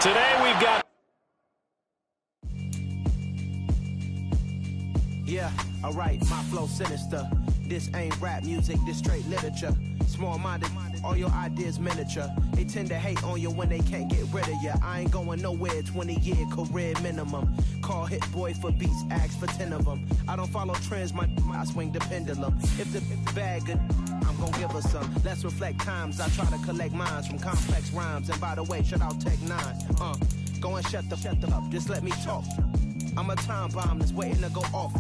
Today we've got... Yeah, alright, my flow sinister. This ain't rap music, this straight literature. Small-minded, all your ideas miniature. They tend to hate on you when they can't get rid of you. I ain't going nowhere, 20-year career minimum. Call Hit Boy for beats, ask for 10 of them. I don't follow trends, I swing the pendulum. If the bag good, I'm gon' give her some. Let's reflect times, I try to collect minds from complex rhymes. And by the way, shout out Tech 9. Go and shut the up, just let me talk. I'm a time bomb that's waiting to go off.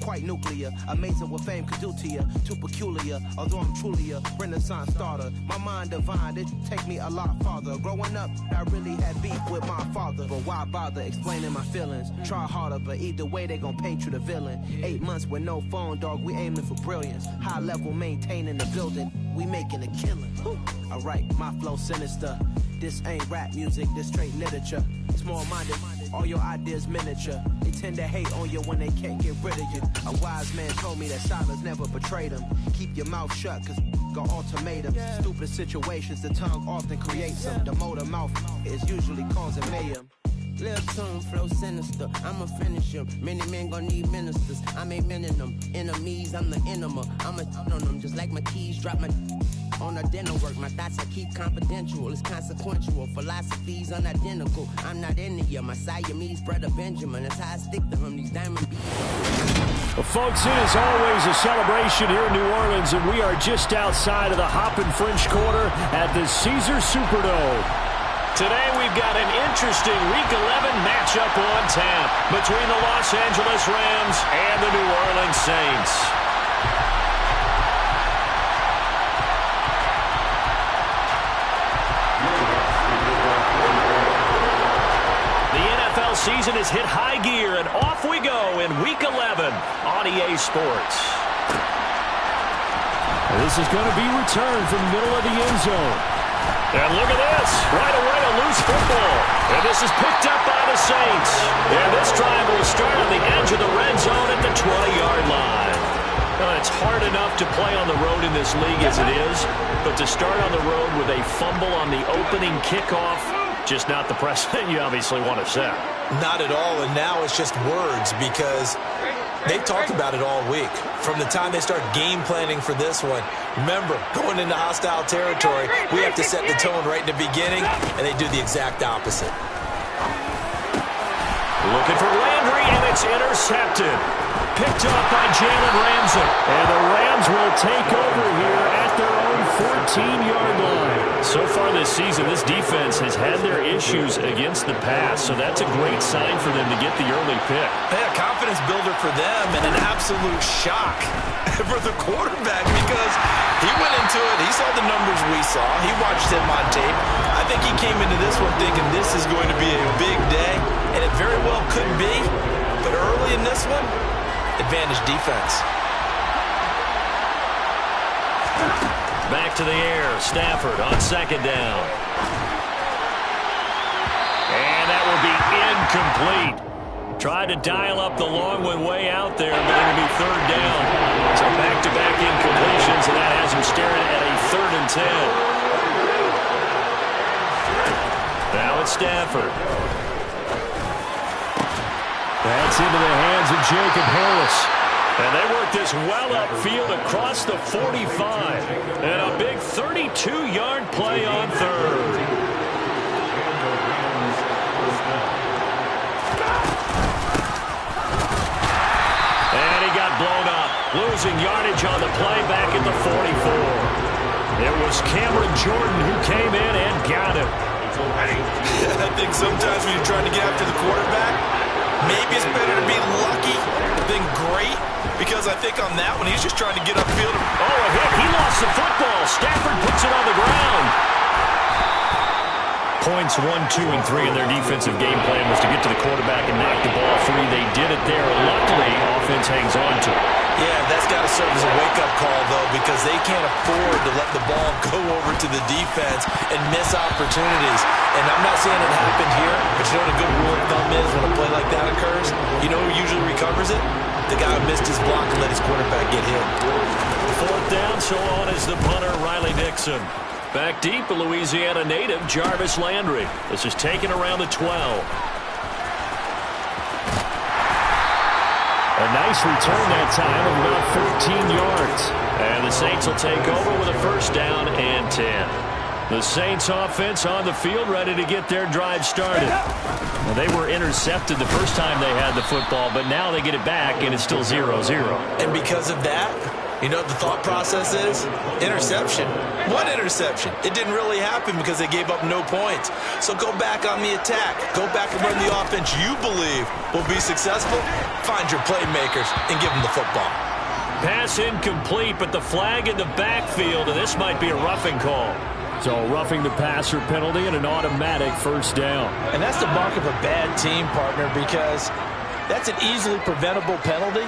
Quite nuclear, amazing what fame could do to you. Too peculiar, although I'm truly a renaissance starter. My mind divine, it take me a lot farther. Growing up, I really had beef with my father. But why bother explaining my feelings? Try harder, but either way they gon' paint you the villain. 8 months with no phone, dog, we aiming for brilliance. High level maintaining the building, we making a killing. Alright, my flow sinister. This ain't rap music, this straight literature. Small-minded, all your ideas miniature. They tend to hate on you when they can't get rid of you. A wise man told me that silence never betrayed him. Keep your mouth shut, cause got ultimatums. Stupid situations, the tongue often creates them. The motor mouth is usually causing mayhem. Lil' tune, flow sinister, I'ma finish him. Many men gon' need ministers, I'm a men in them. Enemies, I'm the enema. I'ma on them, just like my keys, drop my on a dental work. My thoughts I keep confidential, it's consequential. Philosophies unidentical, I'm not into you. My Siamese brother Benjamin, that's how I stick to him, these diamond beats. Well, folks, it is always a celebration here in New Orleans, and we are just outside of the Hoppin' French Quarter at the Caesars Superdome. Today we've got an interesting Week 11 matchup on tap between the Los Angeles Rams and the New Orleans Saints. The NFL season has hit high gear, and off we go in Week 11 on EA Sports. This is going to be returned from the middle of the end zone. And look at this, right away a loose football. And this is picked up by the Saints. And this drive will start on the edge of the red zone at the 20-yard line. Well, it's hard enough to play on the road in this league as it is, but to start on the road with a fumble on the opening kickoff, just not the precedent you obviously want to set. Not at all, and now it's just words because they've talked about it all week. From the time they start game planning for this one, remember, going into hostile territory, we have to set the tone right in the beginning, and they do the exact opposite. Looking for Landry, and it's intercepted. Picked off by Jalen Ramsey. And the Rams will take over here at their own 14-yard line. So far this season, this defense has had their issues against the pass, so that's a great sign for them to get the early pick. Yeah, confidence builder for them and an absolute shock for the quarterback because he went into it. He saw the numbers we saw. He watched him on tape. I think he came into this one thinking this is going to be a big day, and it very well could be. But early in this one, advantage defense. Back to the air. Stafford on second down. And that will be incomplete. Tried to dial up the long one way out there, but it'll be third down. So back-to-back incompletions, and that has him staring at a 3rd and 10. Now it's Stafford. That's into the hands of Jacob Harris. And they work this well upfield across the 45. And a big 32-yard play on third. And he got blown up. Losing yardage on the play back at the 44. It was Cameron Jordan who came in and got him. I think sometimes when you're trying to get after the quarterback, maybe it's better to be lucky than great, because I think on that one, he's just trying to get upfield. Oh, a hit. He lost the football. Stafford puts it on the ground. Points 1, 2, and 3 in their defensive game plan was to get to the quarterback and knock the ball free. They did it there. Luckily, offense hangs on to it. Yeah, that's got to serve as a wake-up call, though, because they can't afford to let the ball go over to the defense and miss opportunities. And I'm not saying it happened here, but you know what a good rule of thumb is when a play like that occurs? You know who usually recovers it? The guy who missed his block and let his quarterback get hit. 4th down, so on is the punter, Riley Dixon. Back deep, a Louisiana native, Jarvis Landry. This is taken around the 12. A nice return that time of about 14 yards. And the Saints will take over with a first down and 10. The Saints offense on the field ready to get their drive started. Well, they were intercepted the first time they had the football, but now they get it back, and it's still 0-0. And because of that, you know what the thought process is? Interception. One interception. It didn't really happen because they gave up no points. So go back on the attack. Go back and run the offense you believe will be successful. Find your playmakers and give them the football. Pass incomplete, but the flag in the backfield, and this might be a roughing call. So roughing the passer penalty and an automatic first down. And that's the mark of a bad team, partner, because that's an easily preventable penalty,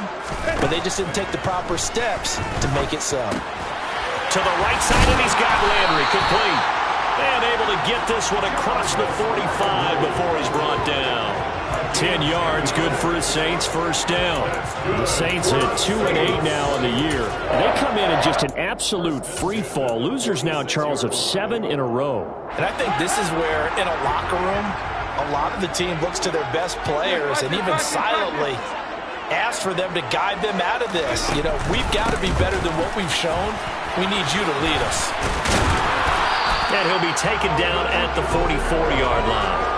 but they just didn't take the proper steps to make it so. To the right side, and he's got Landry complete. And able to get this one across the 45 before he's brought down. 10 yards, good for his Saints, first down. The Saints at 2-8 now in the year. And they come in just an absolute free fall. Losers now, Charles, of 7 in a row. And I think this is where, in a locker room, a lot of the team looks to their best players and even silently asks for them to guide them out of this. You know, we've got to be better than what we've shown. We need you to lead us. And he'll be taken down at the 44-yard line.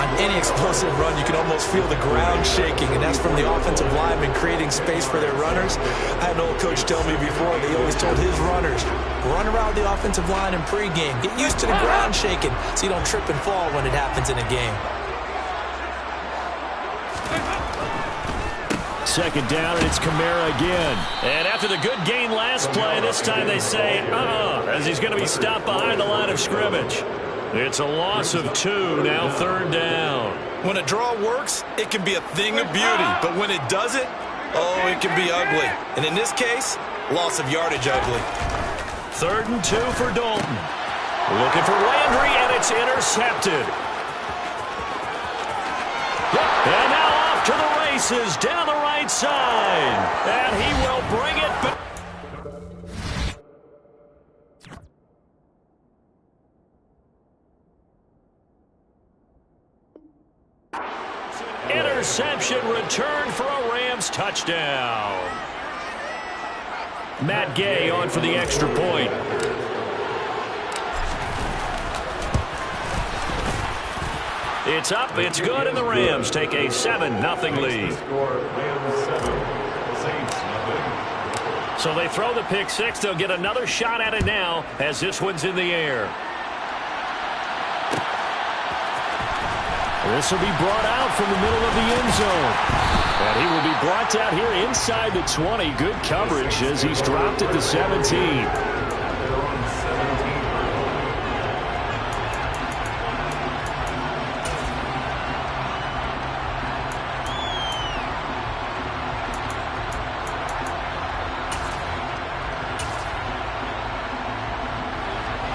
On any explosive run, you can almost feel the ground shaking, and that's from the offensive linemen creating space for their runners. I had an old coach tell me before, they always told his runners, run around the offensive line in pregame. Get used to the ground shaking so you don't trip and fall when it happens in a game. Second down, and it's Kamara again. And after the good gain last play, this time they say, as he's going to be stopped behind the line of scrimmage. It's a loss of 2, now third down. When a draw works, it can be a thing of beauty. But when it doesn't, oh, it can be ugly. And in this case, loss of yardage ugly. 3rd and 2 for Dalton. Looking for Landry, and it's intercepted. And now off to the races down the right side. And he will bring it back. Interception returned for a Rams touchdown. Matt Gay on for the extra point. It's up, it's good, and the Rams take a 7-0 lead. So they throw the pick six. They'll get another shot at it now as this one's in the air. This will be brought out from the middle of the end zone. And he will be brought out here inside the 20. Good coverage as he's dropped at the 17.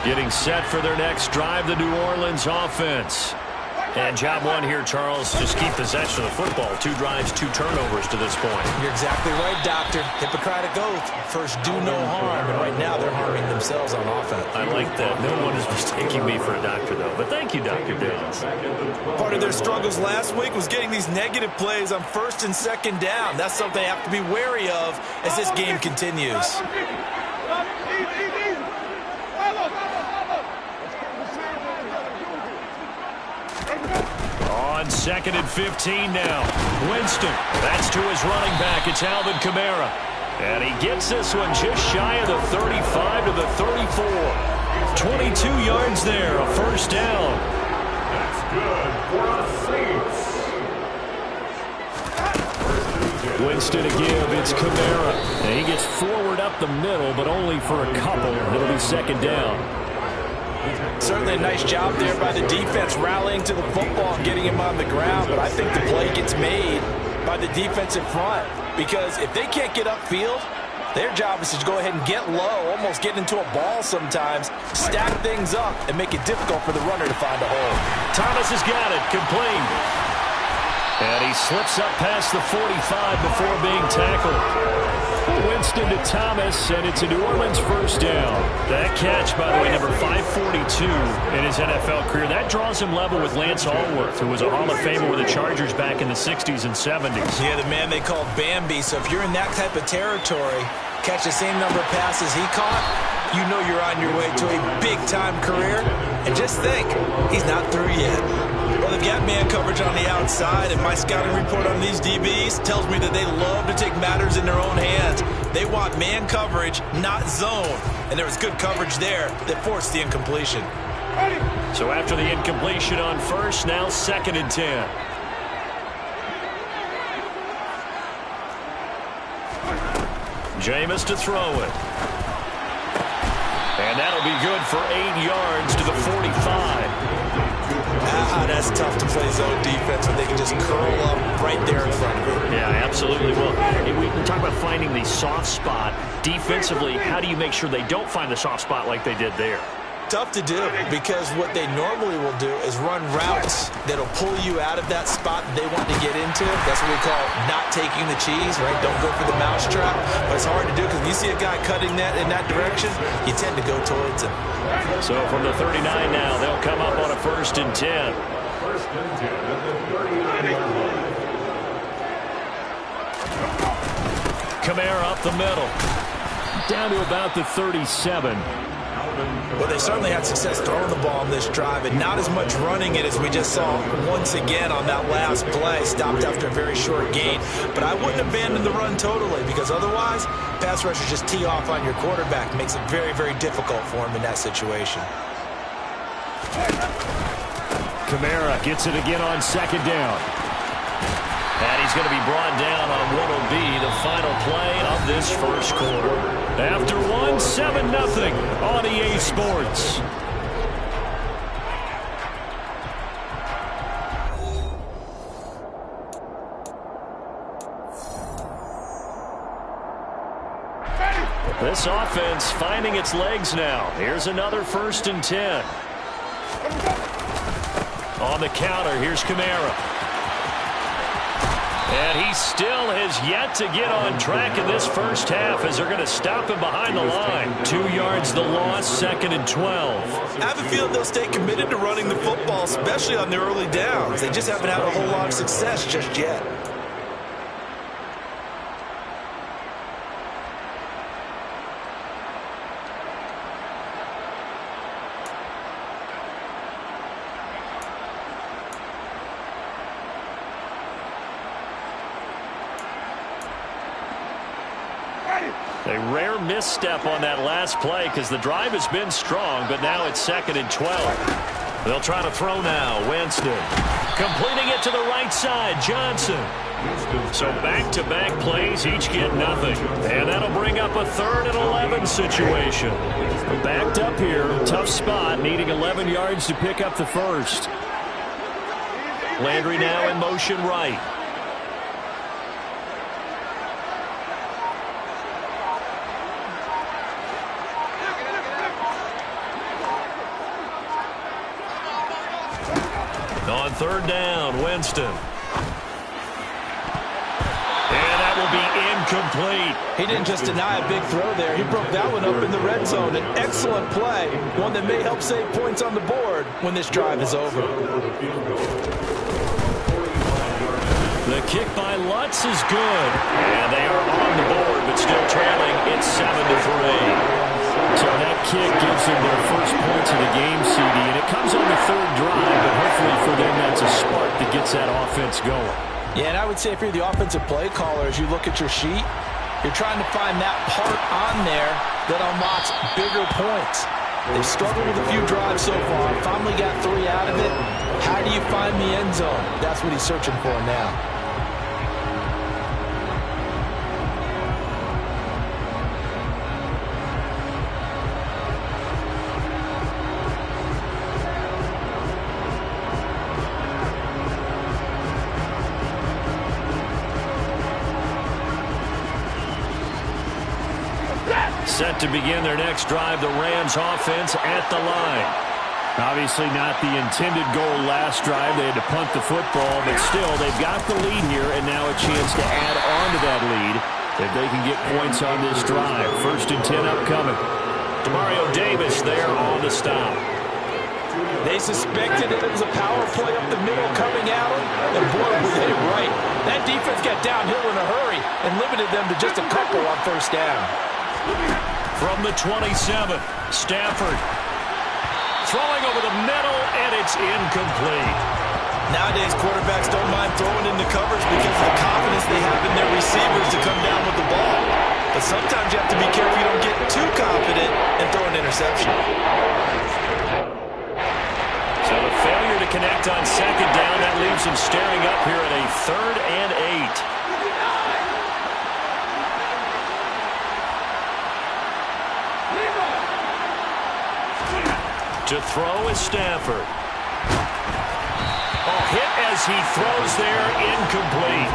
Getting set for their next drive, the New Orleans offense. And job one here, Charles, just keep possession of the football. 2 drives, 2 turnovers to this point. You're exactly right, Doctor. Hippocratic oath. First, do no harm. And right now, they're harming themselves on offense. I like that. No one is mistaking me for a doctor, though. But thank you, Dr. Dillons. Part of their struggles last week was getting these negative plays on 1st and 2nd down. That's something they have to be wary of as this game continues. On 2nd and 15 now. Winston, that's to his running back. It's Alvin Kamara. And he gets this one just shy of the 35 to the 34. 22 yards there, a first down. That's good for the Saints. Winston to give, it's Kamara. And he gets forward up the middle, but only for a couple. It'll be 2nd down. Certainly a nice job there by the defense rallying to the football and getting him on the ground, but I think the play gets made by the defensive front because if they can't get upfield, their job is to go ahead and get low, almost get into a ball sometimes, stack things up, and make it difficult for the runner to find a hole. Thomas has got it, complete. And he slips up past the 45 before being tackled. Winston to Thomas, and it's a New Orleans first down. That catch, by the way, number 542 in his NFL career. That draws him level with Lance Allworth, who was a Hall of Famer with the Chargers back in the 60s and 70s. Yeah, the man they called Bambi. So if you're in that type of territory, catch the same number of passes he caught, you know you're on your way to a big-time career. And just think, he's not through yet. Well, they've got man coverage on the outside, and my scouting report on these DBs tells me that they love to take matters in their own hands. They want man coverage, not zone. And there was good coverage there that forced the incompletion. So after the incompletion on first, now 2nd and 10. Jameis to throw it. And that'll be good for 8 yards to the 45. That's tough to play zone defense when they can just curl up right there in front of it. Yeah, absolutely. Well, we can talk about finding the soft spot. Defensively, how do you make sure they don't find the soft spot like they did there? Tough to do, because what they normally will do is run routes that'll pull you out of that spot they want to get into. That's what we call not taking the cheese, right? Don't go for the mousetrap. But it's hard to do because when you see a guy cutting that in that direction, you tend to go towards him. So from the 39 now, they'll come up on a 1st and 10. Kamara up the middle. Down to about the 37. Well, they certainly had success throwing the ball on this drive, and not as much running it as we just saw once again on that last play. Stopped after a very short gain. But I wouldn't abandon the run totally, because otherwise, pass rushers just tee off on your quarterback. Makes it very, very difficult for him in that situation. Kamara gets it again on 2nd down. And he's going to be brought down on what will be the final play of this first quarter. After 7-0 on EA Sports. This offense finding its legs now. Here's another 1st and 10. On the counter, here's Kamara. And he still has yet to get on track in this first half as they're going to stop him behind the line. 2 yards the loss, 2nd and 12. I have a feeling they'll stay committed to running the football, especially on their early downs. They just haven't had a whole lot of success just yet. A rare misstep on that last play because the drive has been strong, but now it's 2nd and 12. They'll try to throw now. Winston completing it to the right side. Johnson. So back-to-back plays, each get nothing. And that'll bring up a 3rd and 11 situation. Backed up here, tough spot, needing 11 yards to pick up the first. Landry now in motion right. On 3rd down, Winston. And that will be incomplete. He didn't just deny a big throw there. He broke that one up in the red zone. An excellent play, one that may help save points on the board when this drive is over. The kick by Lutz is good. And they are on the board, but still trailing. It's 7-3. So that kick gives them their first points of the game, CD, and it comes on the 3rd drive, but hopefully for them that's a spark that gets that offense going. Yeah, and I would say if you're the offensive play caller, as you look at your sheet, you're trying to find that part on there that unlocks bigger points. They've struggled with a few drives so far, finally got 3 out of it. How do you find the end zone? That's what he's searching for now. Set to begin their next drive, the Rams offense at the line. Obviously not the intended goal last drive. They had to punt the football, but still they've got the lead here and now a chance to add on to that lead. if they can get points on this drive. 1st and 10 upcoming. Demario Davis there on the stop. They suspected that it was a power play up the middle coming at them, and boy, we hit it right. That defense got downhill in a hurry and limited them to just a couple on 1st down. From the 27, Stafford throwing over the middle, and it's incomplete. Nowadays, quarterbacks don't mind throwing into coverage because of the confidence they have in their receivers to come down with the ball. But sometimes you have to be careful you don't get too confident and throw an interception. So the failure to connect on 2nd down, that leaves them staring up here at a 3rd and 8. To throw is Stafford. Hit as he throws there, incomplete.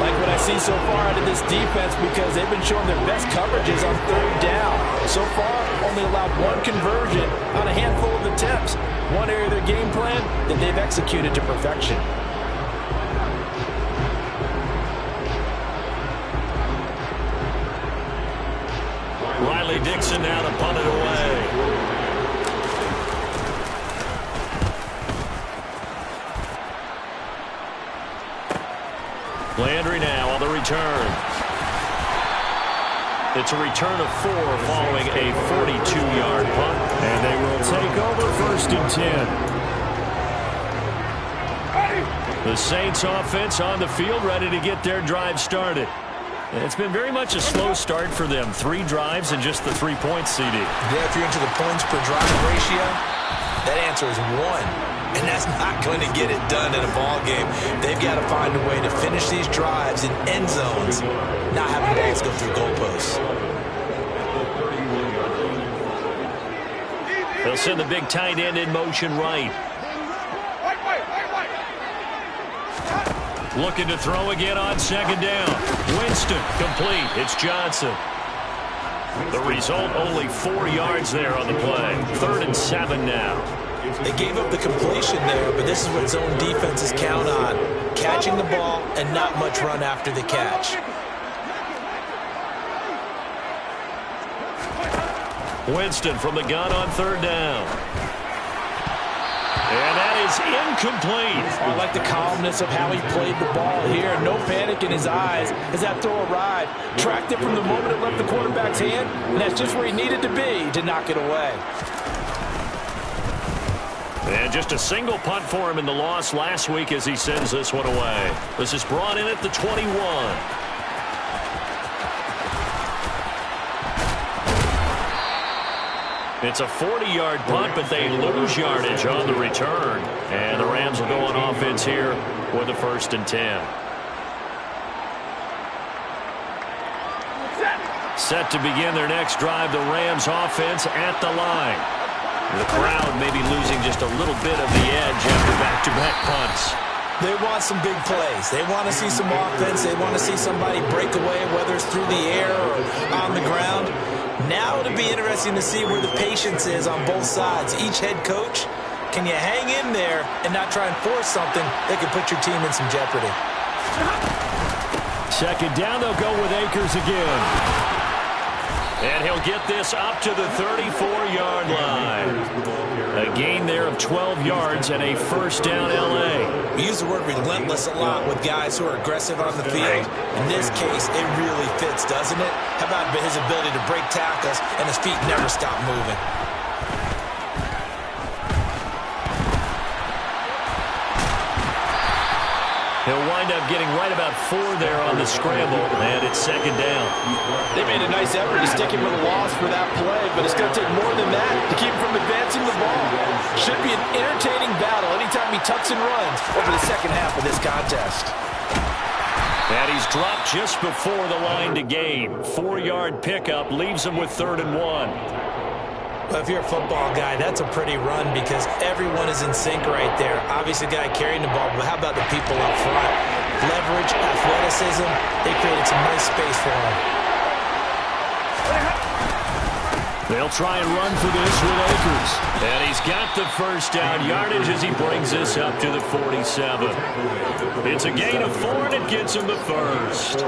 Like what I see so far out of this defense because they've been showing their best coverages on 3rd down. So far, only allowed 1 conversion on a handful of attempts. One area of their game plan that they've executed to perfection. Riley Dixon now to punt it away. Landry now on the return. It's a return of 4 following a 42-yard punt. And they will take over 1st and 10. The Saints offense on the field ready to get their drive started. It's been very much a slow start for them. 3 drives and just the 3 points, CD. Yeah, if you're into the points per drive ratio, that answer is 1. And that's not going to get it done in a ball game. They've got to find a way to finish these drives in end zones, not having balls go through goalposts. They'll send the big tight end in motion right. Looking to throw again on 2nd down. Winston complete. It's Johnson. The result, only 4 yards there on the play. 3rd and 7 now. They gave up the completion there, but this is what zone defenses count on. Catching the ball and not much run after the catch. Winston from the gun on 3rd down. And that is incomplete. I like the calmness of how he played the ball here. No panic in his eyes as that throw arrived. Tracked it from the moment it left the quarterback's hand, and that's just where he needed to be to knock it away. And just a single punt for him in the loss last week as he sends this one away. This is brought in at the 21. It's a 40-yard punt, but they lose yardage on the return. And the Rams will go on offense here with a 1st and 10. Set to begin their next drive, the Rams offense at the line. The crowd may be losing just a little bit of the edge after back-to-back punts. They want some big plays. They want to see some offense. They want to see somebody break away, whether it's through the air or on the ground. Now it'll be interesting to see where the patience is on both sides. Each head coach, can you hang in there and not try and force something that could put your team in some jeopardy? 2nd down, they'll go with Akers again. And he'll get this up to the 34-yard line. A gain there of 12 yards and a 1st down L.A. We use the word relentless a lot with guys who are aggressive on the field. In this case, it really fits, doesn't it? How about his ability to break tackles and his feet never stop moving? He'll wind up getting right about 4 there on the scramble, and it's 2nd down. They made a nice effort to stick him with a loss for that play, but it's going to take more than that to keep him from advancing the ball. Should be an entertaining battle anytime he tucks and runs over the second half of this contest. And he's dropped just before the line to gain. 4-yard pickup leaves him with 3rd and 1. Well, if you're a football guy, that's a pretty run because everyone is in sync right there. Obviously, the guy carrying the ball, but how about the people up front? Leverage, athleticism, they created some nice space for him. They'll try and run for this with Akers. And he's got the 1st down yardage as he brings this up to the 47. It's a gain of 4, and it gets him the 1st.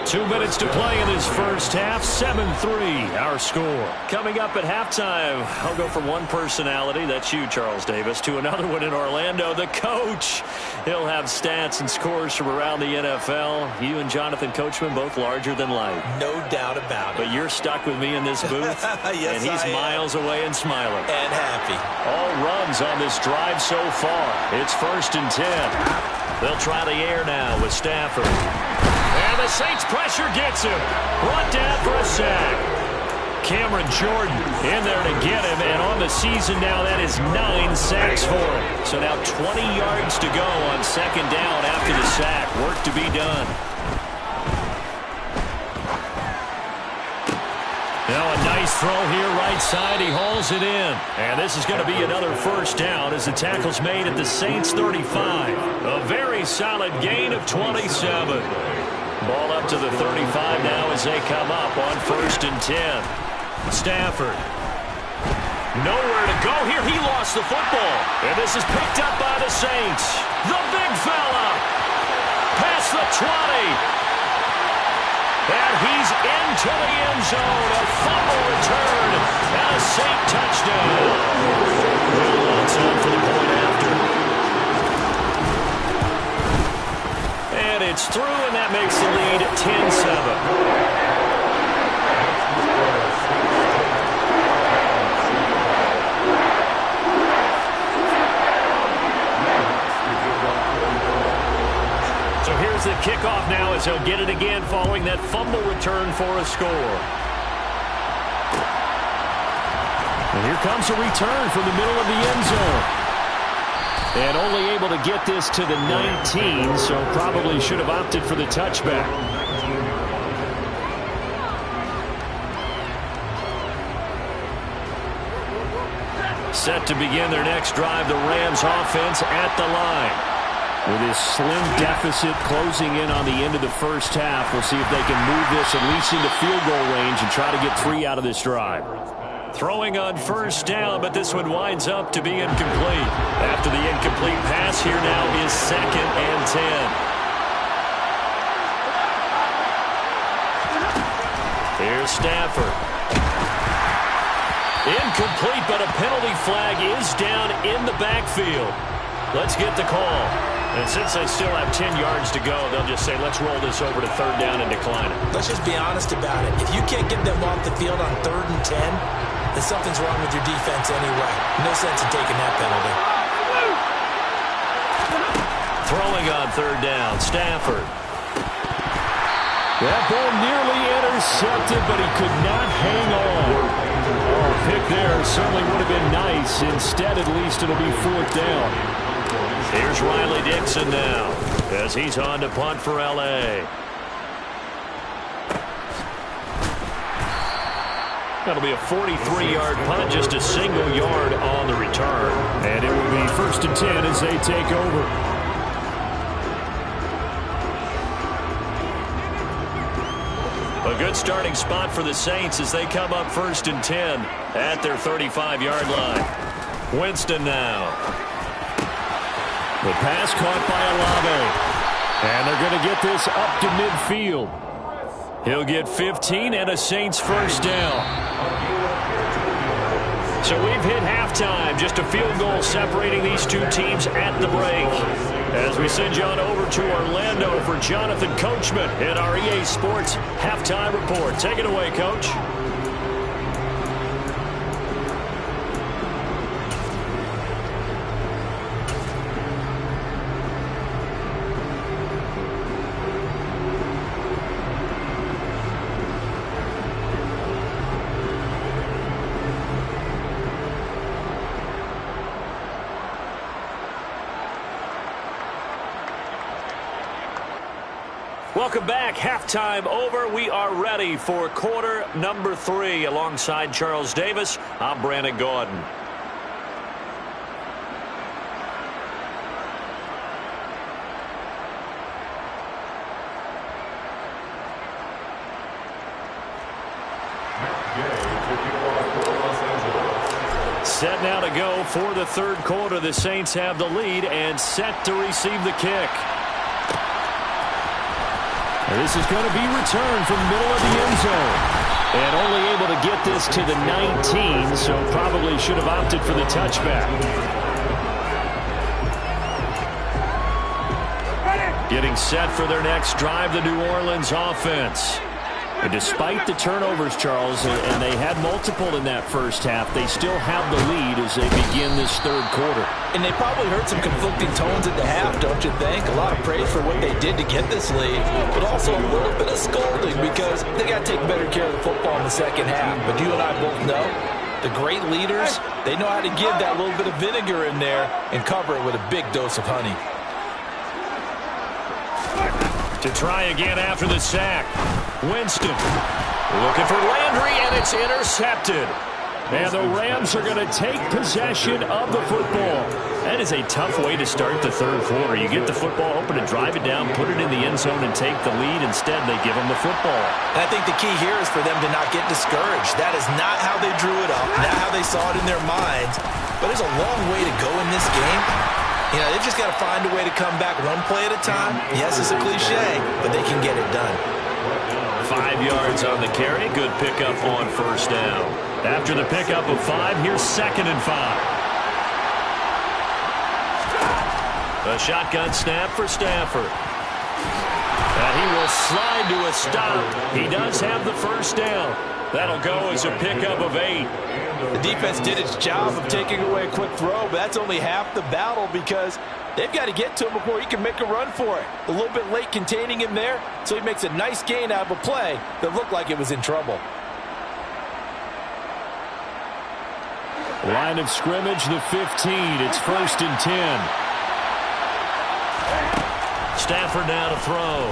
2 minutes to play in this first half. 7-3, our score. Coming up at halftime, I'll go from one personality, that's you, Charles Davis, to another one in Orlando, the coach. He'll have stats and scores from around the NFL. You and Jonathan Coachman, both larger than life. No doubt about it. But you're stuck with me in this booth. Yes, and he's miles away and smiling. And happy. All runs on this drive so far. It's 1st and 10. They'll try the air now with Stafford. And the Saints pressure gets him. Brought down for a sack. Cameron Jordan in there to get him. And on the season now, that is 9 sacks for him. So now 20 yards to go on 2nd down after the sack. Work to be done. Now a nice throw here right side. He hauls it in. And this is going to be another 1st down as the tackle's made at the Saints 35. A very solid gain of 27. Ball up to the 35 now as they come up on 1st and 10. Stafford. Nowhere to go here. He lost the football. And this is picked up by the Saints. The big fella. Past the 20. And he's into the end zone. A fumble return. And a Saint touchdown. Well, that's on for the point after. And it's through, and that makes the lead 10-7. The kickoff now as he'll get it again following that fumble return for a score. And here comes a return from the middle of the end zone. And only able to get this to the 19, so probably should have opted for the touchback. Set to begin their next drive, the Rams offense at the line. With his slim deficit closing in on the end of the first half, we'll see if they can move this at least into field goal range and try to get 3 out of this drive. Throwing on 1st down, but this one winds up to be incomplete. After the incomplete pass, here now is 2nd and 10. Here's Stafford. Incomplete, but a penalty flag is down in the backfield. Let's get the call. And since they still have 10 yards to go, they'll just say, let's roll this over to 3rd down and decline it. Let's just be honest about it. If you can't get them off the field on 3rd and 10, then something's wrong with your defense anyway. No sense in taking that penalty. Throwing on 3rd down, Stafford. That ball nearly intercepted, but he could not hang on. Oh, pick there certainly would have been nice. Instead, at least it'll be 4th down. Here's Riley Dixon now as he's on to punt for L.A. That'll be a 43-yard punt, just a single yard on the return. And it will be 1st and 10 as they take over. A good starting spot for the Saints as they come up 1st and 10 at their 35-yard line. Winston now. The pass caught by Olave. And they're going to get this up to midfield. He'll get 15 and a Saints 1st down. So we've hit halftime. Just a field goal separating these two teams at the break. As we send you on over to Orlando for Jonathan Coachman in our EA Sports Halftime Report. Take it away, Coach. Welcome back. Halftime over. We are ready for quarter number 3. Alongside Charles Davis, I'm Brandon Gaudin. Set now to go for the 3rd quarter. The Saints have the lead and set to receive the kick. And this is going to be returned from the middle of the end zone. And only able to get this to the 19, so probably should have opted for the touchback. Getting set for their next drive, the New Orleans offense. And despite the turnovers, Charles, and they had multiple in that first half, they still have the lead as they begin this third quarter. And they probably heard some conflicting tones at the half, don't you think? A lot of praise for what they did to get this lead, but also a little bit of scolding because they got to take better care of the football in the second half. But you and I both know the great leaders, they know how to give that little bit of vinegar in there and cover it with a big dose of honey. To try again after the sack. Winston looking for Landry, and it's intercepted. And the Rams are going to take possession of the football. That is a tough way to start the third quarter. You get the football, hoping to drive it down, put it in the end zone, and take the lead. Instead, they give them the football. And I think the key here is for them to not get discouraged. That is not how they drew it up, not how they saw it in their minds. But there's a long way to go in this game. You know, they've just got to find a way to come back one play at a time. Yes, it's a cliche, but they can get it done. 5 yards on the carry. Good pickup on first down. After the pickup of 5, here's 2nd and 5. A shotgun snap for Stafford. And he will slide to a stop. He does have the first down. That'll go as a pickup of 8. The defense did its job of taking away a quick throw, but that's only half the battle because they've got to get to him before he can make a run for it. A little bit late containing him there, so he makes a nice gain out of a play that looked like it was in trouble. Line of scrimmage, the 15. It's 1st and 10. Stafford now to throw.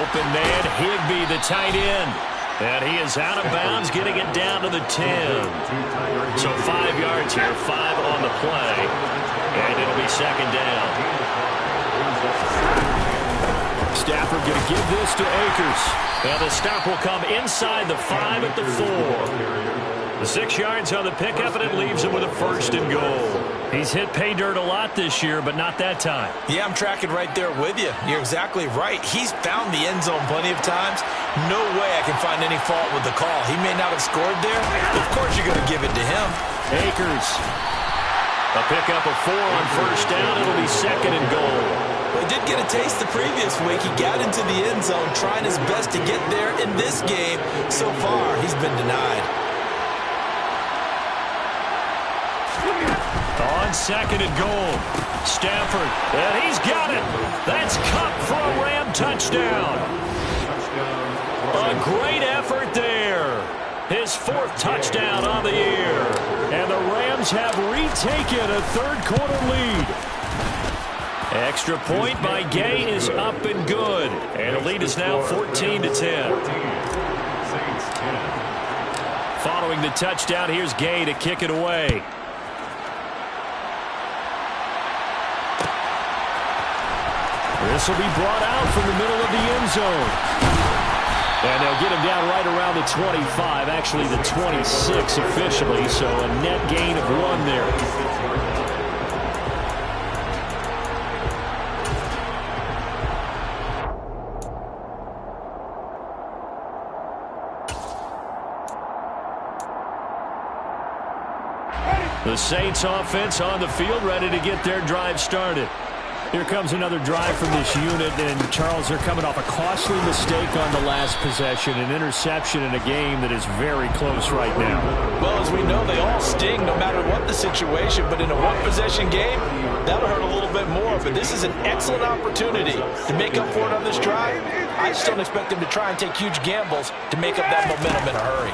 Open man, Higbee, the tight end. And he is out of bounds, getting it down to the 10. So 5 yards here, 5 on the play. And it'll be 2nd down. Stafford going to give this to Akers. And the stop will come inside the 5 at the 4. The 6 yards on the pickup, and it leaves him with a 1st and goal. He's hit pay dirt a lot this year, but not that time. Yeah, I'm tracking right there with you. You're exactly right. He's found the end zone plenty of times. No way I can find any fault with the call. He may not have scored there, but of course you're going to give it to him. Akers. A pickup of 4 on first down. It'll be 2nd and goal. Well, he did get a taste the previous week. He got into the end zone, trying his best to get there in this game. So far, he's been denied. On 2nd and goal, Stafford, and he's got it. That's Kupp for a Ram touchdown. A great effort there. His 4th touchdown on the year. And the Rams have retaken a third quarter lead. Extra point by Gay is up and good. And the lead is now 14-10. Following the touchdown, here's Gay to kick it away. This will be brought out from the middle of the end zone. And they'll get him down right around the 25, actually the 26 officially, so a net gain of 1 there. The Saints offense on the field, ready to get their drive started. Here comes another drive from this unit, and Charles, they're coming off a costly mistake on the last possession, an interception in a game that is very close right now. Well, as we know, they all sting no matter what the situation, but in a one-possession game, that'll hurt a little bit more. But this is an excellent opportunity to make up for it on this drive. I just don't expect them to try and take huge gambles to make up that momentum in a hurry.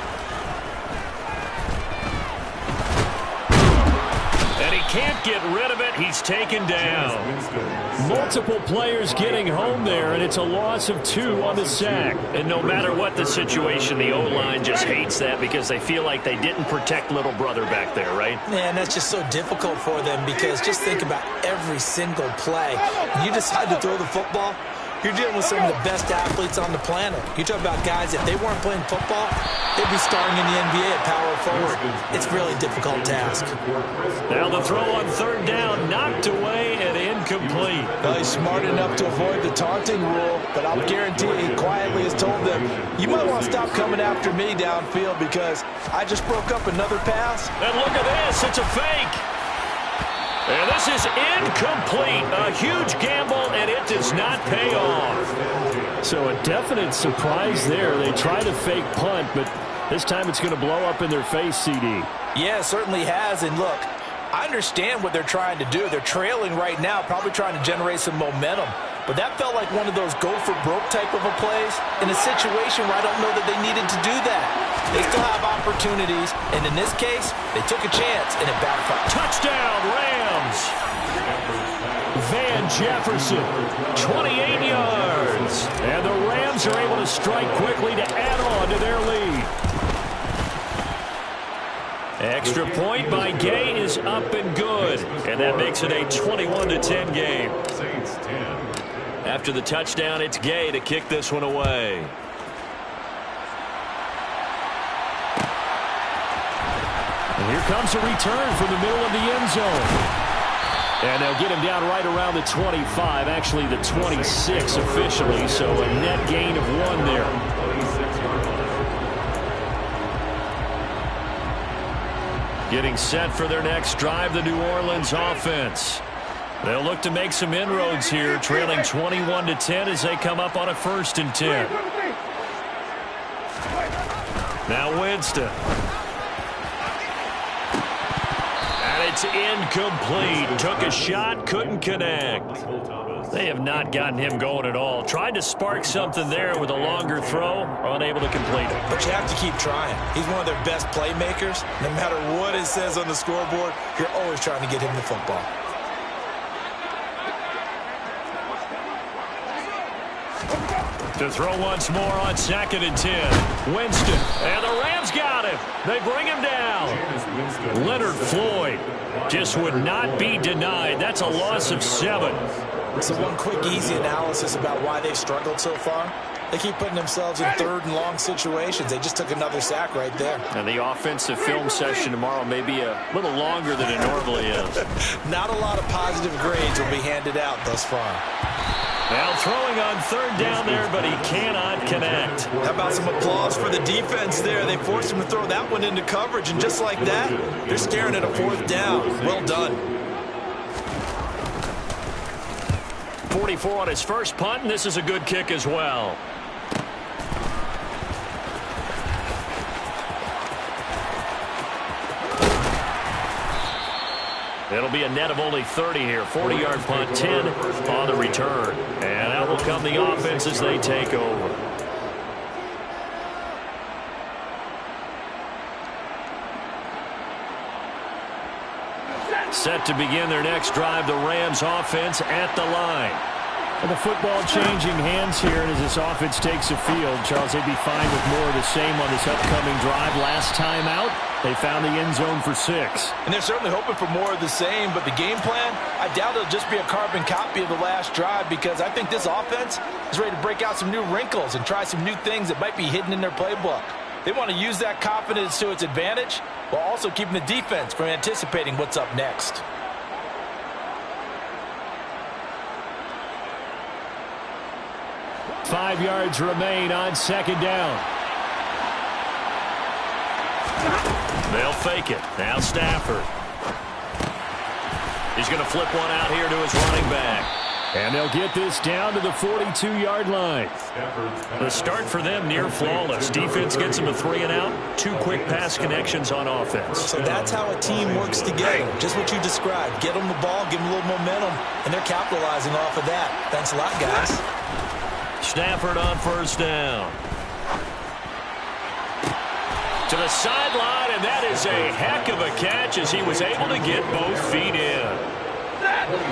And he can't get rid of it. He's taken down. Multiple players getting home there, and it's a loss of 2 on the sack. And no matter what the situation, the O-line just hates that because they feel like they didn't protect little brother back there, right? Man, that's just so difficult for them because just think about every single play. When you decide to throw the football, you're dealing with some of the best athletes on the planet. You talk about guys, if they weren't playing football, they'd be starring in the NBA at power forward. It's a really difficult task. Now the throw on 3rd down, knocked away and incomplete. incomplete. Well, he's smart enough to avoid the taunting rule, but I'll guarantee he quietly has told them, you might want to stop coming after me downfield because I just broke up another pass. And look at this. It's a fake. And this is incomplete. A huge gamble, and it does not pay off. So a definite surprise there. They try to fake punt, but this time it's going to blow up in their face, CD. Yeah, it certainly has. And look, I understand what they're trying to do. They're trailing right now, probably trying to generate some momentum. But that felt like one of those go-for-broke type of a plays in a situation where I don't know that they needed to do that. They still have opportunities, and in this case, they took a chance, and it backfired. Touchdown, Rams! Van Jefferson, 28 yards. And the Rams are able to strike quickly to add on to their lead. Extra point by Gay is up and good. And that makes it a 21-10 game. After the touchdown, it's Gay to kick this one away. And here comes a return from the middle of the end zone. And they'll get him down right around the 25, actually the 26 officially, so a net gain of 1 there. Getting set for their next drive, the New Orleans offense. They'll look to make some inroads here, trailing 21-10 as they come up on a 1st and 10. Now Winston. And it's incomplete. Took a shot, couldn't connect. They have not gotten him going at all. Tried to spark something there with a longer throw, unable to complete it. But you have to keep trying. He's one of their best playmakers. No matter what it says on the scoreboard, you're always trying to get him the football. To throw once more on 2nd and 10. Winston. And the Rams got him. They bring him down. Leonard Floyd just would not be denied. That's a loss of 7. So one quick, easy analysis about why they've struggled so far. They keep putting themselves in 3rd and long situations. They just took another sack right there. And the offensive film session tomorrow may be a little longer than it normally is. Not a lot of positive grades will be handed out thus far. Now throwing on 3rd down there, but he cannot connect. How about some applause for the defense there? They forced him to throw that one into coverage, and just like that, they're staring at a 4th down. Well done. 44 on his first punt, and this is a good kick as well. It'll be a net of only 30 here. 40-yard punt, 10 on the return. And out will come the offense as they take over. Set to begin their next drive, the Rams offense at the line. And the football changing hands here, and as this offense takes the field, Charles, they'd be fine with more of the same on this upcoming drive. Last time out, they found the end zone for 6. And they're certainly hoping for more of the same, but the game plan, I doubt it'll just be a carbon copy of the last drive because I think this offense is ready to break out some new wrinkles and try some new things that might be hidden in their playbook. They want to use that confidence to its advantage while also keeping the defense from anticipating what's up next. Five yards remain on 2nd down. They'll fake it. Now Stafford. He's going to flip one out here to his running back. And they'll get this down to the 42-yard line. The start for them near flawless. Defense gets them a 3 and out. 2 quick pass connections on offense. So that's how a team works together. Just what you described. Get them the ball, give them a little momentum, and they're capitalizing off of that. Thanks a lot, guys. Stafford on 1st down. To the sideline, and that is a heck of a catch as he was able to get both feet in.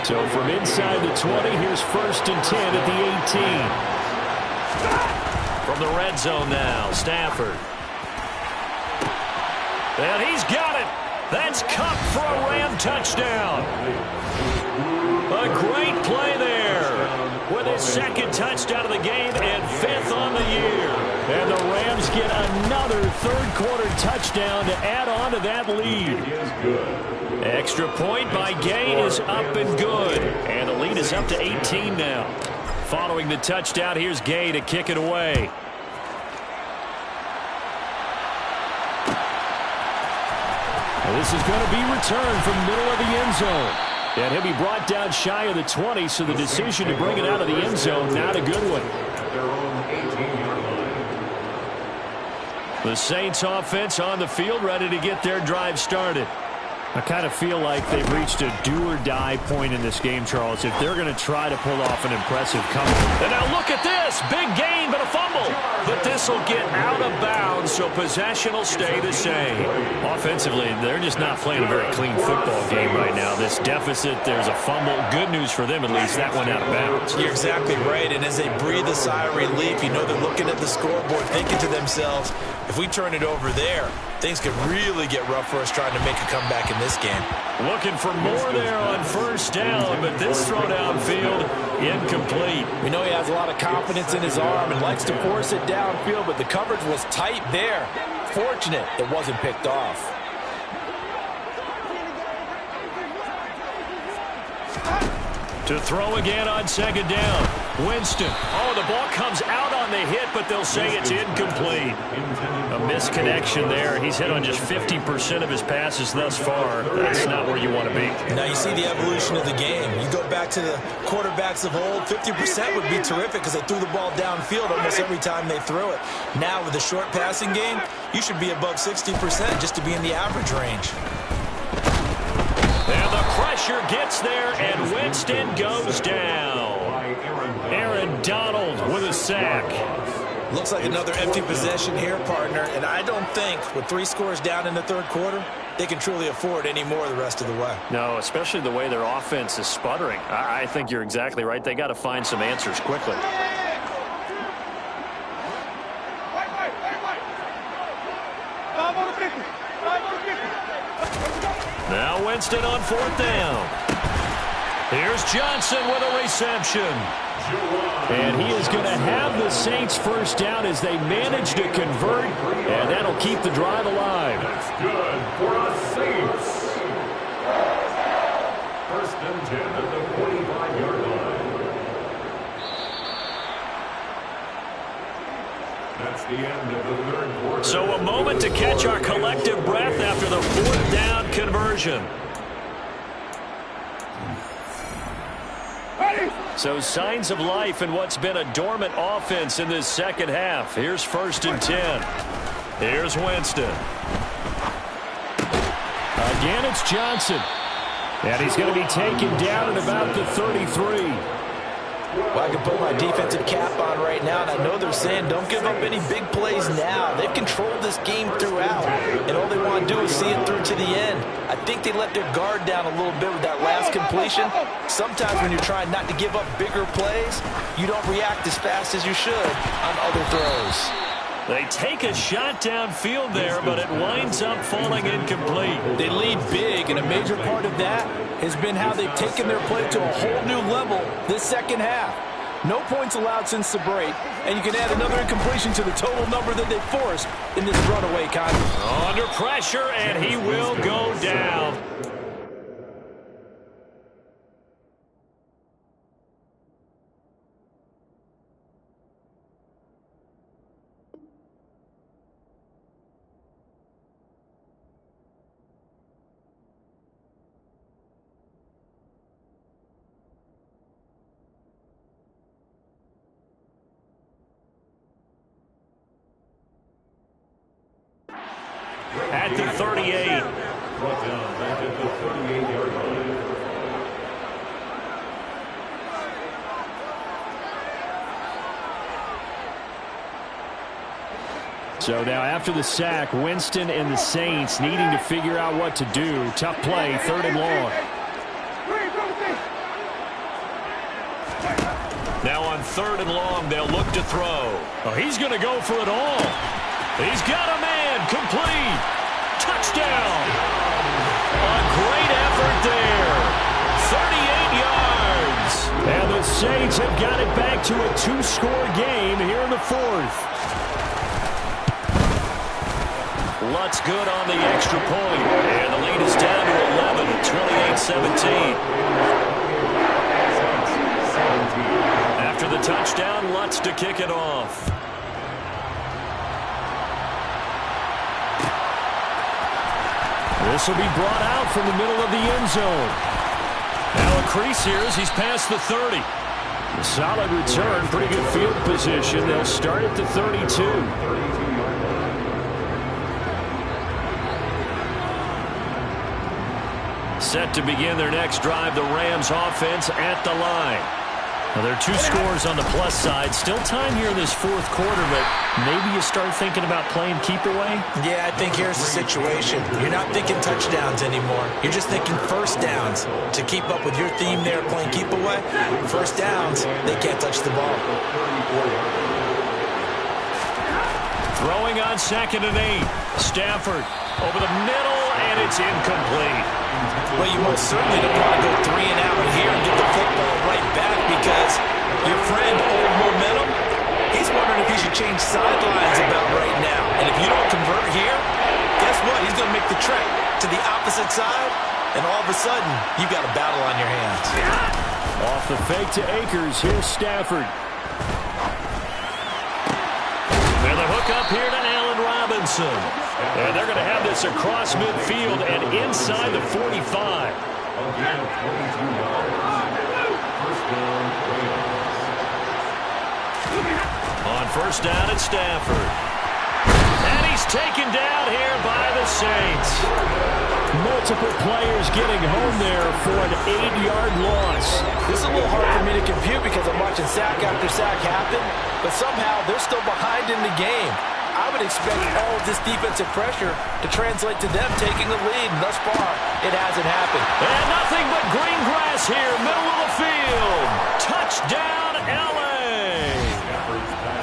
So from inside the 20, here's 1st and 10 at the 18. From the red zone now, Stafford. And he's got it. That's Kupp for a Ram touchdown. A great play there with his 2nd touchdown of the game and 5th on the year. And the Rams get another another third-quarter touchdown to add on to that lead. Extra point by Gay is up and good. And the lead is up to 18 now. Following the touchdown, here's Gay to kick it away. This is going to be returned from the middle of the end zone. And he'll be brought down shy of the 20, so the decision to bring it out of the end zone, not a good one. The Saints offense on the field, ready to get their drive started. I kind of feel like they've reached a do-or-die point in this game, Charles, if they're going to try to pull off an impressive comeback. And now look at this. Big gain, but a fumble. But this will get out of bounds, so possession will stay the same. Offensively, they're just not playing a very clean football game right now. This deficit, there's a fumble. Good news for them, at least. That went out of bounds. You're exactly right. And as they breathe a sigh of relief, you know they're looking at the scoreboard, thinking to themselves, if we turn it over there, things could really get rough for us trying to make a comeback in this game. Looking for more there on first down, but this throw downfield, incomplete. We know he has a lot of confidence in his arm and likes to force it downfield, but the coverage was tight there. Fortunate it wasn't picked off. To throw again on second down. Winston. Oh, the ball comes out on the hit, but they'll say it's incomplete. A misconnection there. He's hit on just 50% of his passes thus far. That's not where you want to be. Now you see the evolution of the game. You go back to the quarterbacks of old, 50% would be terrific because they threw the ball downfield almost every time they threw it. Now with the short passing game, you should be above 60% just to be in the average range. And the pressure gets there, and Winston goes down. Aaron Donald with a sack. Looks like another empty possession here, partner, and I don't think with 3 scores down in the third quarter, they can truly afford any more the rest of the way. No, especially the way their offense is sputtering. I think you're exactly right. They got to find some answers quickly. Now Winston on fourth down. Here's Johnson with a reception. And he is going to have the Saints first down as they manage to convert, and that'll keep the drive alive. That's good for the Saints. First and 10 at the 45-yard line. That's the end of the third quarter. So a moment to catch our collective breath after the fourth down conversion. So signs of life in what's been a dormant offense in this second half. Here's first and 10. Here's Winston. Again, it's Johnson. And he's going to be taken down at about the 33. Well, I can put my defensive cap on right now, and I know they're saying don't give up any big plays now. They've controlled this game throughout, and all they want to do is see it through to the end. I think they let their guard down a little bit with that last completion. Sometimes when you're trying not to give up bigger plays, you don't react as fast as you should on other throws. They take a shot downfield there, but it winds up falling incomplete. They lead big, and a major part of that has been how they've taken their play to a whole new level this second half. No points allowed since the break, and you can add another incompletion to the total number that they forced in this runaway contest. Under pressure, and he will go down. At the 38. Brought down back at the 38-yard line. So now after the sack, Winston and the Saints needing to figure out what to do. Tough play, third and long. Now on third and long, they'll look to throw. Oh, he's going to go for it all. He's got a man, complete. Touchdown. A great effort there. 38 yards. And the Saints have got it back to a 2-score game here in the fourth. Lutz good on the extra point. And the lead is down to 11, 28-17. After the touchdown, Lutz to kick it off. This will be brought out from the middle of the end zone. Now a crease here as he's past the 30. A solid return, pretty good field position. They'll start at the 32. Set to begin their next drive, the Rams offense at the line. Now, there are two scores on the plus side. Still time here in this fourth quarter, but maybe you start thinking about playing keep away? Yeah, I think here's the situation. You're not thinking touchdowns anymore. You're just thinking first downs. To keep up with your theme there, playing keep away, first downs, they can't touch the ball. Throwing on 2nd and 8. Stafford over the middle, and it's incomplete. Well, you most certainly don't want to go 3 and out here and get the football right back because your friend, Old Momentum, he's wondering if he should change sidelines about right now. And if you don't convert here, guess what? He's going to make the trek to the opposite side, and all of a sudden, you've got a battle on your hands. Off the fake to Akers, here's Stafford. And the hook up here to Allen Robinson. And they're going to have this across midfield and inside the 45. Again, 22 yards. First down, On first down, it's Stafford. And he's taken down here by the Saints. Multiple players getting home there for an 8-yard loss. This is a little hard for me to compute because I'm watching sack after sack happen, but somehow they're still behind in the game. I would expect all of this defensive pressure to translate to them taking the lead, and thus far, it hasn't happened. And nothing but green grass here, middle of the field. Touchdown, L.A.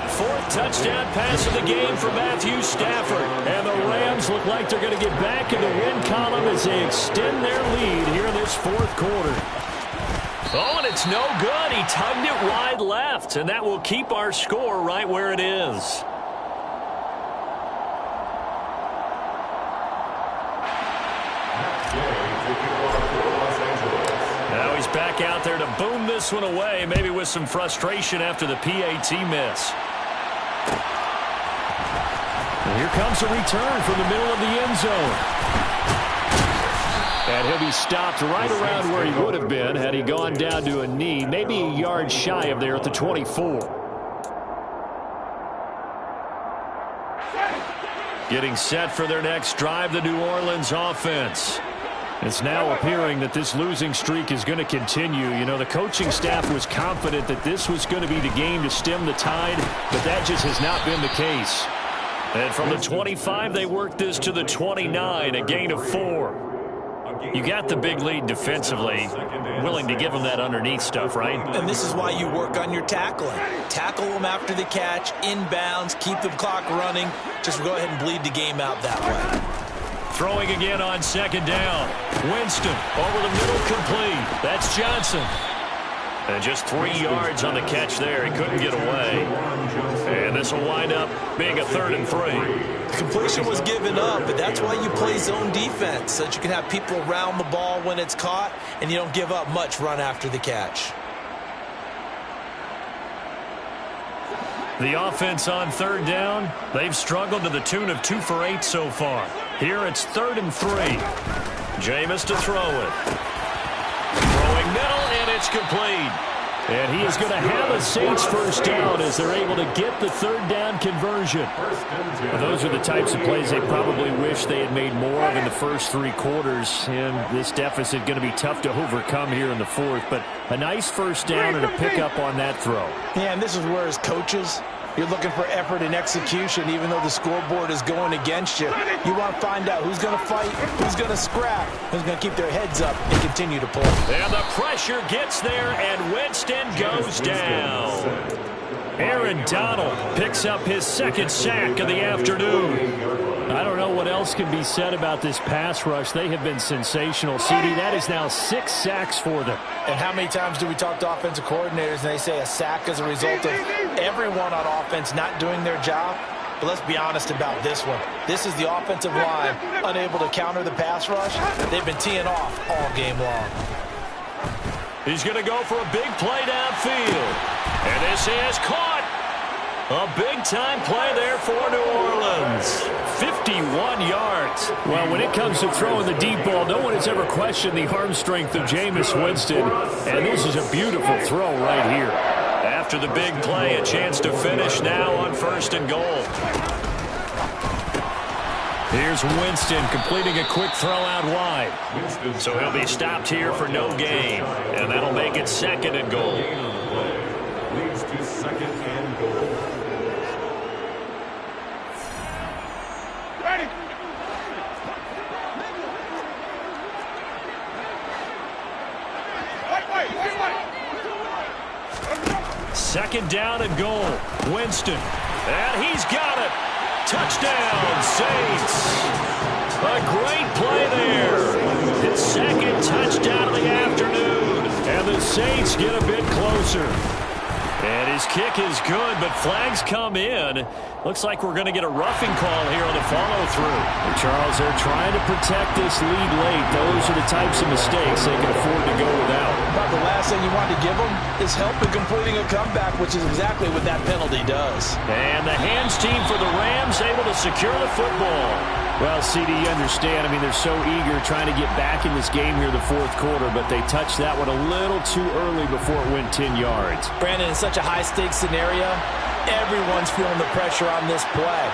Fourth touchdown pass of the game for Matthew Stafford. And the Rams look like they're going to get back in the win column as they extend their lead here in this fourth quarter. Oh, and it's no good. He tugged it wide left, and that will keep our score right where it is. Now he's back out there to boom this one away, maybe with some frustration after the PAT miss. And here comes a return from the middle of the end zone. And he'll be stopped right around where he would have been had he gone down to a knee, maybe a yard shy of there at the 24. Getting set for their next drive, the New Orleans offense. It's now appearing that this losing streak is going to continue. You know, the coaching staff was confident that this was going to be the game to stem the tide, but that just has not been the case. And from the 25, they worked this to the 29, a gain of 4. You got the big lead defensively, willing to give them that underneath stuff, right? And this is why you work on your tackling. Tackle them after the catch, inbounds, keep the clock running. Just go ahead and bleed the game out that way. Throwing again on 2nd down. Winston over the middle, complete. That's Johnson. And just 3 yards on the catch there. He couldn't get away. And this will wind up being a 3rd and 3. The completion was given up, but that's why you play zone defense, so that you can have people around the ball when it's caught, and you don't give up much run after the catch. The offense on 3rd down, they've struggled to the tune of 2 for 8 so far. Here it's 3rd and 3. Jameis to throw it. Throwing middle, and it's complete. And he is going to have a Saints first down as they're able to get the 3rd down conversion. Well, those are the types of plays they probably wish they had made more of in the first 3 quarters. And this deficit going to be tough to overcome here in the 4th. But a nice first down and a pickup on that throw. Yeah, and this is where as coaches, you're looking for effort and execution, even though the scoreboard is going against you. You want to find out who's going to fight, who's going to scrap, who's going to keep their heads up and continue to play. And the pressure gets there, and Winston goes down. Aaron Donald picks up his 2nd sack of the afternoon. I don't know what else can be said about this pass rush. They have been sensational. CD, that is now 6 sacks for them. And how many times do we talk to offensive coordinators and they say a sack as a result of everyone on offense not doing their job? But let's be honest about this one. This is the offensive line unable to counter the pass rush. They've been teeing off all game long. He's going to go for a big play downfield. And this is caught. A big-time play there for New Orleans. 51 yards. Well, when it comes to throwing the deep ball, no one has ever questioned the arm strength of Jameis Winston. And this is a beautiful throw right here. After the big play, a chance to finish now on 1st and goal. Here's Winston completing a quick throw out wide. So he'll be stopped here for no gain. And that'll make it 2nd and goal. Leads to 2nd and goal. Ready. 2nd down and goal. Winston. And he's got it. Touchdown, Saints. A great play there. His 2nd touchdown of the afternoon. And the Saints get a bit closer. And his kick is good, but flags come in. Looks like we're going to get a roughing call here on the follow-through. Charles, they're trying to protect this lead late. Those are the types of mistakes they can afford to go without. About the last thing you want to give them is help in completing a comeback, which is exactly what that penalty does. And the hands team for the Rams able to secure the football. Well, CD, you understand. I mean, they're so eager trying to get back in this game here the 4th quarter, but they touched that one a little too early before it went 10 yards. Brandon, in such a high-stakes scenario, everyone's feeling the pressure on this play.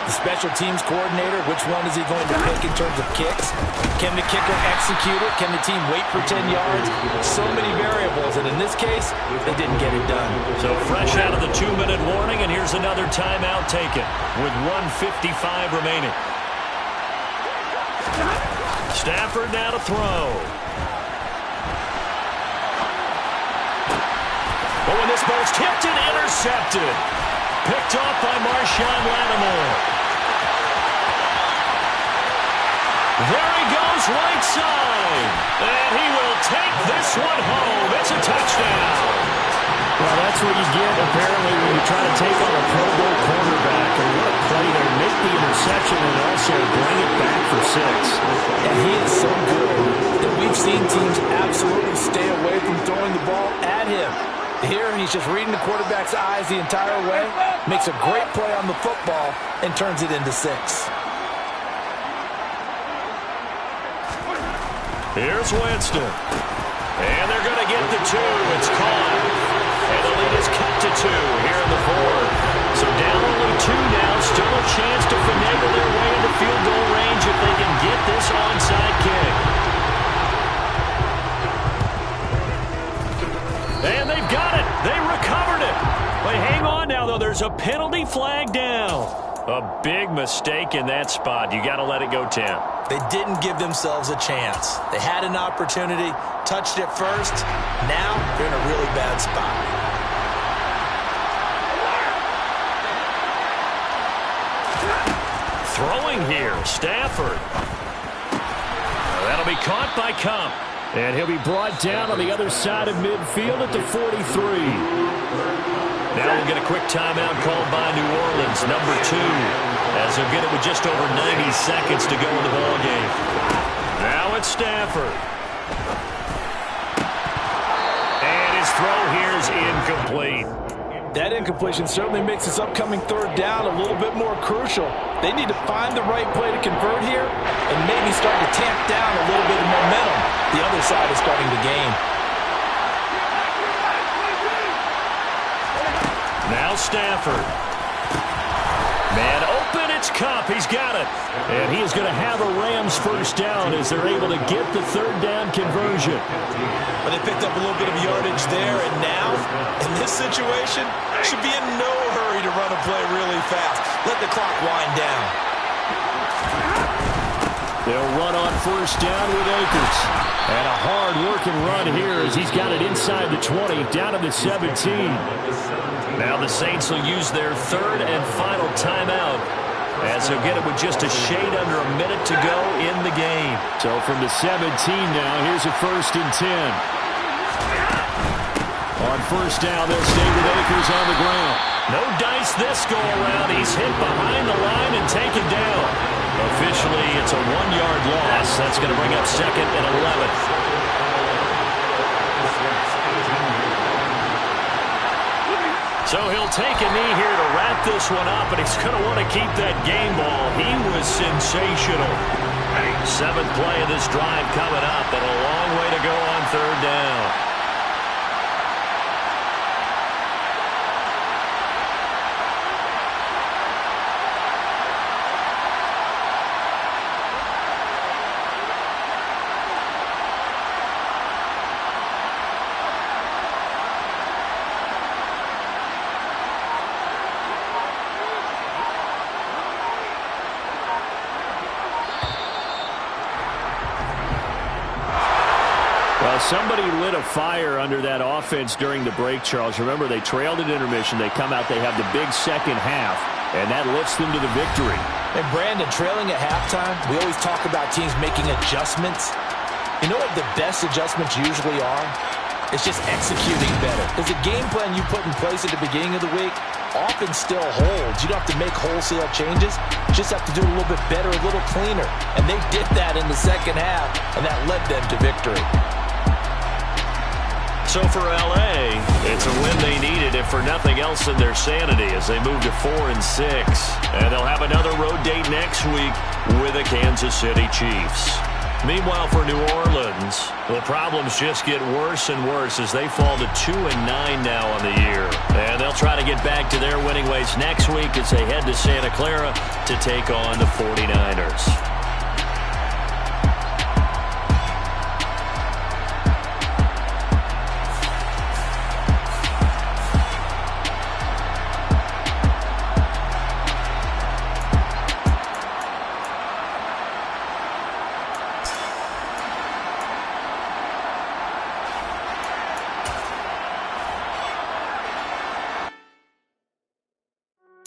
The special teams coordinator, which one is he going to pick in terms of kicks? Can the kicker execute it? Can the team wait for 10 yards? So many variables, and in this case, they didn't get it done. So fresh out of the 2-minute warning, and here's another timeout taken with 1:55 remaining. Stafford now to throw. Oh, and this ball's tipped and intercepted. Picked off by Marshawn Lattimore. There he goes, right side. And he will take this one home. It's a touchdown. Well, that's what you get, apparently, when you try to take on a Pro Bowl quarterback. And what a play there. Make the interception and also bring it back for 6. And he is so good that we've seen teams absolutely stay away from throwing the ball at him. Here, he's just reading the quarterback's eyes the entire way, makes a great play on the football, and turns it into 6. Here's Winston. And they're going to get the 2. It's caught. And the lead is cut to 2 here in the 4th. So down only 2 now. Still a chance to finagle their way into field goal range if they can get this onside kick. And they've got it. They recovered it. But hang on now, though. There's a penalty flag down. A big mistake in that spot. You got to let it go, Tim. They didn't give themselves a chance. They had an opportunity, touched it first. Now they're in a really bad spot. Throwing here, Stafford. That'll be caught by Kupp. And he'll be brought down on the other side of midfield at the 43. Now we'll get a quick timeout called by New Orleans, number 2, as they'll get it with just over 90 seconds to go in the ballgame. Now it's Stafford. And his throw here is incomplete. That incompletion certainly makes this upcoming 3rd down a little bit more crucial. They need to find the right play to convert here and maybe start to tamp down a little bit of momentum the other side is starting to gain. Now Stafford. Man open, it's Kupp. He's got it. And he is going to have a Rams 1st down as they're able to get the 3rd down conversion. But they picked up a little bit of yardage there, and now, in this situation, should be in no hurry to run a play really fast. Let the clock wind down. They'll run on 1st down with Akers. And a hard-working run here as he's got it inside the 20, down to the 17. Now the Saints will use their 3rd and final timeout as they'll get it with just a shade under a minute to go in the game. So from the 17 now, here's a 1st and 10. On first down, they'll stay with Akers on the ground. No dice this go-around. He's hit behind the line and taken down. Officially, it's a 1-yard loss. That's going to bring up 2nd and 11. So he'll take a knee here to wrap this one up, and he's going to want to keep that game ball. He was sensational. 7th play of this drive coming up, and a long way to go on 3rd down. Somebody lit a fire under that offense during the break, Charles. Remember, they trailed at intermission. They come out, they have the big second half, and that lifts them to the victory. And Brandon, trailing at halftime, we always talk about teams making adjustments. You know what the best adjustments usually are? It's just executing better. Because the game plan you put in place at the beginning of the week often still holds. You don't have to make wholesale changes. You just have to do it a little bit better, a little cleaner. And they did that in the second half, and that led them to victory. So for L.A., it's a win they needed, if for nothing else than their sanity, as they move to 4-6. And they'll have another road date next week with the Kansas City Chiefs. Meanwhile, for New Orleans, the problems just get worse and worse as they fall to 2-9 now on the year. And they'll try to get back to their winning ways next week as they head to Santa Clara to take on the 49ers.